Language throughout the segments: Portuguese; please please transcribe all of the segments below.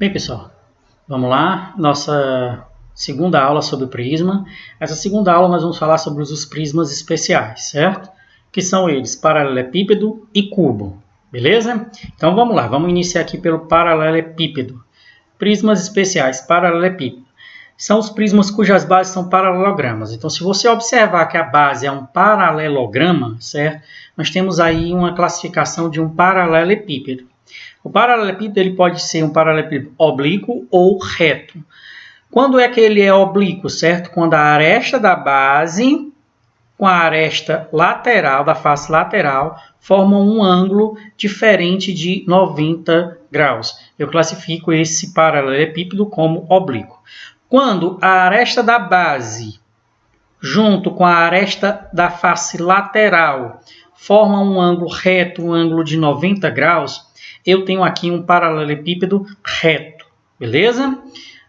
Bem, pessoal, vamos lá. Nossa segunda aula sobre o prisma. Essa segunda aula nós vamos falar sobre os prismas especiais, certo? Que são eles paralelepípedo e cubo, beleza? Então vamos lá, vamos iniciar aqui pelo paralelepípedo. Prismas especiais, paralelepípedo. São os prismas cujas bases são paralelogramas. Então, se você observar que a base é um paralelograma, certo? Nós temos aí uma classificação de um paralelepípedo. O paralelepípedo ele pode ser um paralelepípedo oblíquo ou reto. Quando é que ele é oblíquo, certo? Quando a aresta da base com a aresta lateral, da face lateral, formam um ângulo diferente de 90 graus. Eu classifico esse paralelepípedo como oblíquo. Quando a aresta da base, junto com a aresta da face lateral, formam um ângulo reto, um ângulo de 90 graus, eu tenho aqui um paralelepípedo reto, beleza?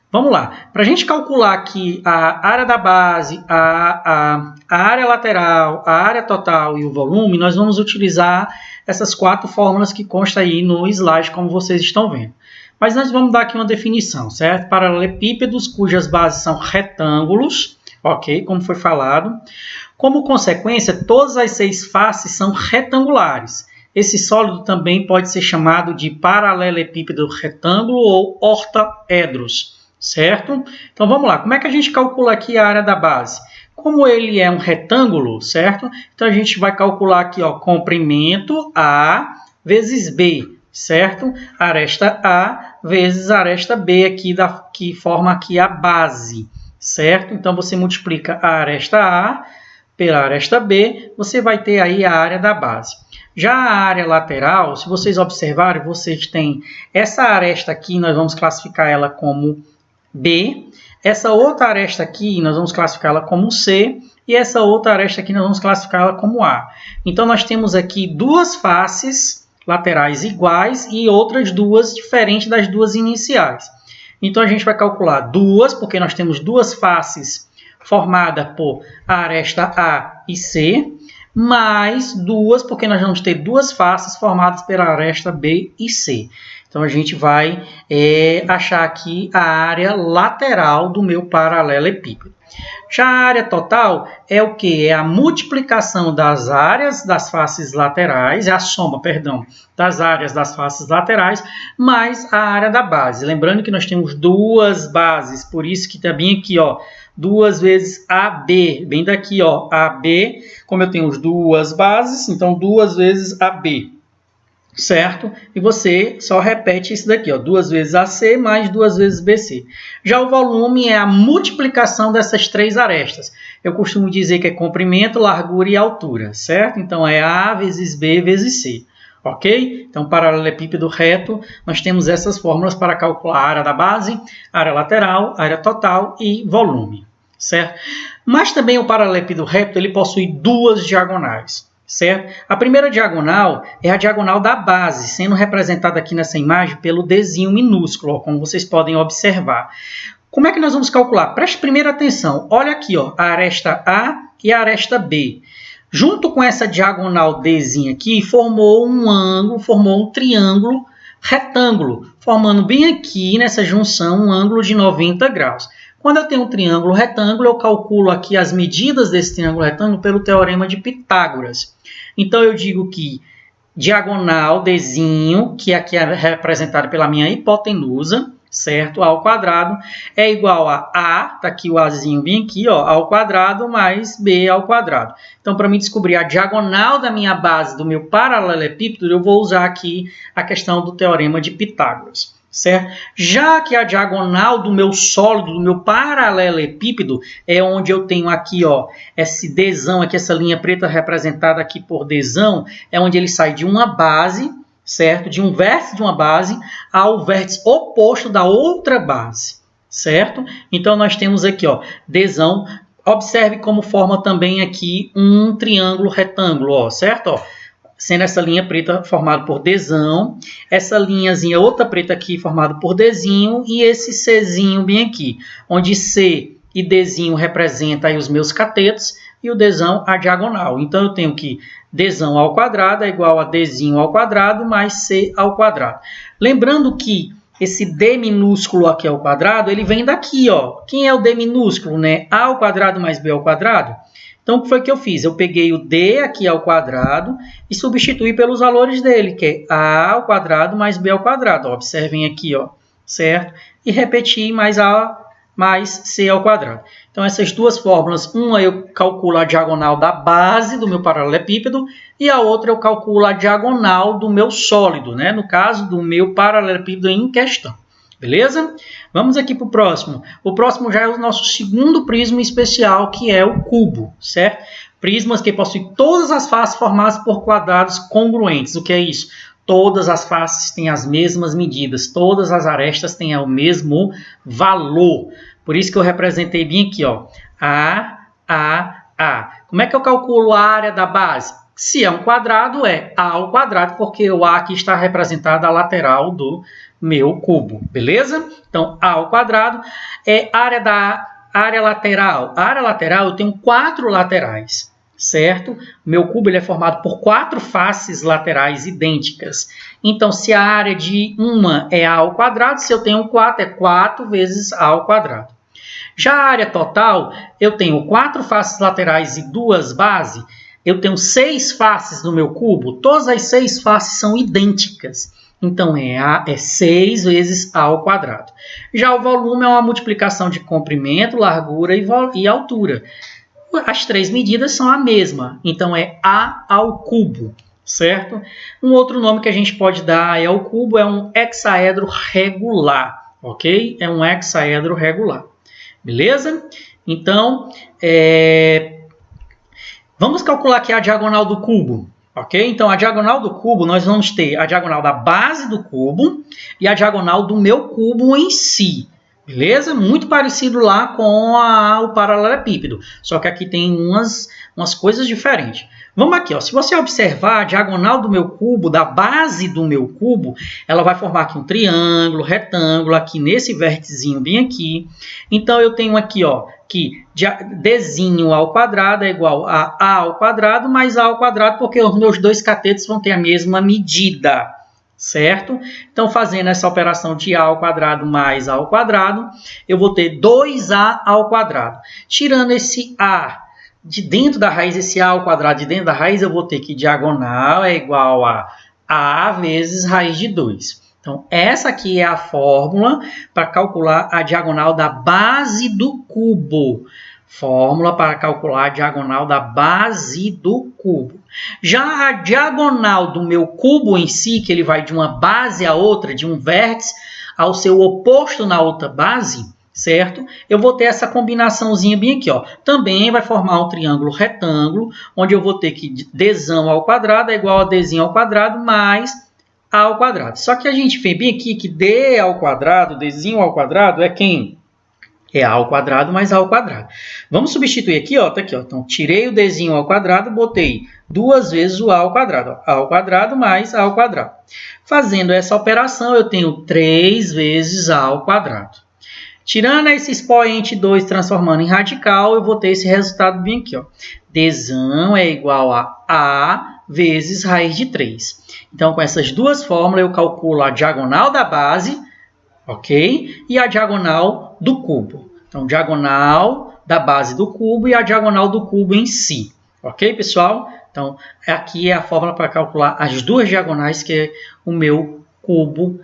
Vamos lá. Para a gente calcular aqui a área da base, a área lateral, a área total e o volume, nós vamos utilizar essas quatro fórmulas que constam aí no slide, como vocês estão vendo. Mas nós vamos dar aqui uma definição, certo? Paralelepípedos cujas bases são retângulos, ok? Como foi falado. Como consequência, todas as 6 faces são retangulares. Esse sólido também pode ser chamado de paralelepípedo retângulo ou octaedros, certo? Então vamos lá, como é que a gente calcula aqui a área da base? Como ele é um retângulo, certo? Então a gente vai calcular aqui, ó, comprimento A vezes B, certo? Aresta A vezes aresta B aqui, que forma aqui a base, certo? Então você multiplica a aresta A pela aresta B, você vai ter aí a área da base. Já a área lateral, se vocês observarem, vocês têm essa aresta aqui, nós vamos classificar ela como B. Essa outra aresta aqui, nós vamos classificar ela como C. E essa outra aresta aqui, nós vamos classificar ela como A. Então, nós temos aqui duas faces laterais iguais e outras duas diferentes das duas iniciais. Então, a gente vai calcular duas, porque nós temos duas faces formadas por a aresta A e C, mais duas, porque nós vamos ter duas faces formadas pela aresta B e C. Então, a gente vai achar aqui a área lateral do meu paralelepípedo. Já a área total é o que? É a multiplicação das áreas das faces laterais, é a soma, perdão, das áreas das faces laterais, mais a área da base. Lembrando que nós temos duas bases, por isso que está bem aqui, ó, 2 vezes AB, bem daqui, ó, AB, como eu tenho duas bases, então 2 vezes AB. Certo? E você só repete isso daqui, ó, 2 vezes AC mais 2 vezes BC. Já o volume é a multiplicação dessas 3 arestas. Eu costumo dizer que é comprimento, largura e altura, certo? Então é A vezes B vezes C. Ok? Então, paralelepípedo reto, nós temos essas fórmulas para calcular a área da base, área lateral, área total e volume, certo? Mas também o paralelepípedo reto, ele possui duas diagonais. Certo? A primeira diagonal é a diagonal da base, sendo representada aqui nessa imagem pelo Dzinho minúsculo, ó, como vocês podem observar. Como é que nós vamos calcular? Preste primeira atenção. Olha aqui, ó, a aresta A e a aresta B. Junto com essa diagonal Dzinho aqui, formou um ângulo, formou um triângulo retângulo, formando bem aqui nessa junção um ângulo de 90 graus. Quando eu tenho um triângulo retângulo, eu calculo aqui as medidas desse triângulo retângulo pelo teorema de Pitágoras. Então, eu digo que diagonal Dzinho, que aqui é representada pela minha hipotenusa, certo? A ao quadrado, é igual a A, está aqui o Azinho bem aqui, ó, ao quadrado, mais B ao quadrado. Então, para mim descobrir a diagonal da minha base, do meu paralelepípedo, eu vou usar aqui a questão do teorema de Pitágoras. Certo? Já que a diagonal do meu sólido, do meu paralelepípedo, é onde eu tenho aqui, ó, esse Dzão, aqui, essa linha preta representada aqui por Dzão, é onde ele sai de uma base, certo? De um vértice de uma base ao vértice oposto da outra base, certo? Então, nós temos aqui, ó, Dzão. Observe como forma também aqui um triângulo retângulo, ó, certo? Ó, sendo essa linha preta formada por Dzão, essa linhazinha outra preta aqui formada por Dzinho e esse Czinho bem aqui, onde C e Dzinho representam aí os meus catetos e o Dzão a diagonal. Então eu tenho que Dzão ao quadrado é igual a Dzinho ao quadrado mais C ao quadrado. Lembrando que esse D minúsculo aqui ao quadrado, ele vem daqui, ó. Quem é o D minúsculo, né? A ao quadrado mais B ao quadrado. Então, o que foi que eu fiz? Eu peguei o D aqui ao quadrado e substituí pelos valores dele, que é A ao quadrado mais B ao quadrado. Ó, observem aqui, ó, certo? E repeti mais A mais C ao quadrado. Então, essas duas fórmulas, uma eu calculo a diagonal da base do meu paralelepípedo e a outra eu calculo a diagonal do meu sólido, né? No caso do meu paralelepípedo em questão. Beleza? Vamos aqui para o próximo. O próximo já é o nosso segundo prisma especial, que é o cubo, certo? Prismas que possuem todas as faces formadas por quadrados congruentes. O que é isso? Todas as faces têm as mesmas medidas, todas as arestas têm o mesmo valor. Por isso que eu representei bem aqui, ó. A. Como é que eu calculo a área da base? Se é um quadrado, é A ao quadrado, porque o A aqui está representado a lateral do meu cubo, beleza? Então, A ao quadrado é área lateral. A área lateral, eu tenho 4 laterais, certo? Meu cubo ele é formado por 4 faces laterais idênticas. Então, se a área de uma é A ao quadrado, se eu tenho 4, é 4 vezes A ao quadrado. Já a área total, eu tenho 4 faces laterais e 2 bases. Eu tenho 6 faces no meu cubo. Todas as 6 faces são idênticas. Então, é 6 vezes A ao quadrado. Já o volume é uma multiplicação de comprimento, largura e altura. As 3 medidas são a mesma. Então, é A ao cubo, certo? Um outro nome que a gente pode dar ao cubo é um hexaedro regular, ok? É um hexaedro regular. Beleza? Então, vamos calcular aqui a diagonal do cubo. Ok? Então, a diagonal do cubo, nós vamos ter a diagonal da base do cubo e a diagonal do meu cubo em si. Beleza? Muito parecido lá com o paralelepípedo. Só que aqui tem umas coisas diferentes. Vamos aqui, ó. Se você observar a diagonal do meu cubo, da base do meu cubo, ela vai formar aqui um triângulo, retângulo, aqui nesse vérticezinho bem aqui. Então, eu tenho aqui, ó, que Dzinho ao quadrado é igual a A ao quadrado mais A ao quadrado, porque os meus dois catetos vão ter a mesma medida, certo? Então, fazendo essa operação de A ao quadrado mais A ao quadrado, eu vou ter 2A ao quadrado. Tirando esse A de dentro da raiz, esse A ao quadrado de dentro da raiz, eu vou ter que diagonal é igual a vezes raiz de 2. Então, essa aqui é a fórmula para calcular a diagonal da base do cubo. Fórmula para calcular a diagonal da base do cubo. Já a diagonal do meu cubo em si, que ele vai de uma base a outra, de um vértice ao seu oposto na outra base, certo? Eu vou ter essa combinaçãozinha bem aqui, ó. Também vai formar um triângulo retângulo, onde eu vou ter que Dzão ao quadrado é igual a Dzinho ao quadrado mais A ao quadrado. Só que a gente vê bem aqui que D ao quadrado, Dzinho ao quadrado, é quem? É A ao quadrado mais A ao quadrado. Vamos substituir aqui, ó. Tá aqui, ó. Então, tirei o Dzinho ao quadrado, botei 2 vezes o A ao quadrado. Ó. A ao quadrado mais A ao quadrado. Fazendo essa operação, eu tenho 3 vezes A ao quadrado. Tirando esse expoente 2 transformando em radical, eu vou ter esse resultado bem aqui, ó. Dzão é igual a vezes raiz de 3. Então, com essas duas fórmulas, eu calculo a diagonal da base, ok? E a diagonal do cubo. Então, diagonal da base do cubo e a diagonal do cubo em si. Ok, pessoal? Então, aqui é a fórmula para calcular as duas diagonais que o meu cubo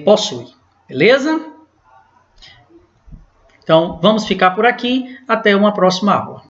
possui. Beleza? Então, vamos ficar por aqui. Até uma próxima aula.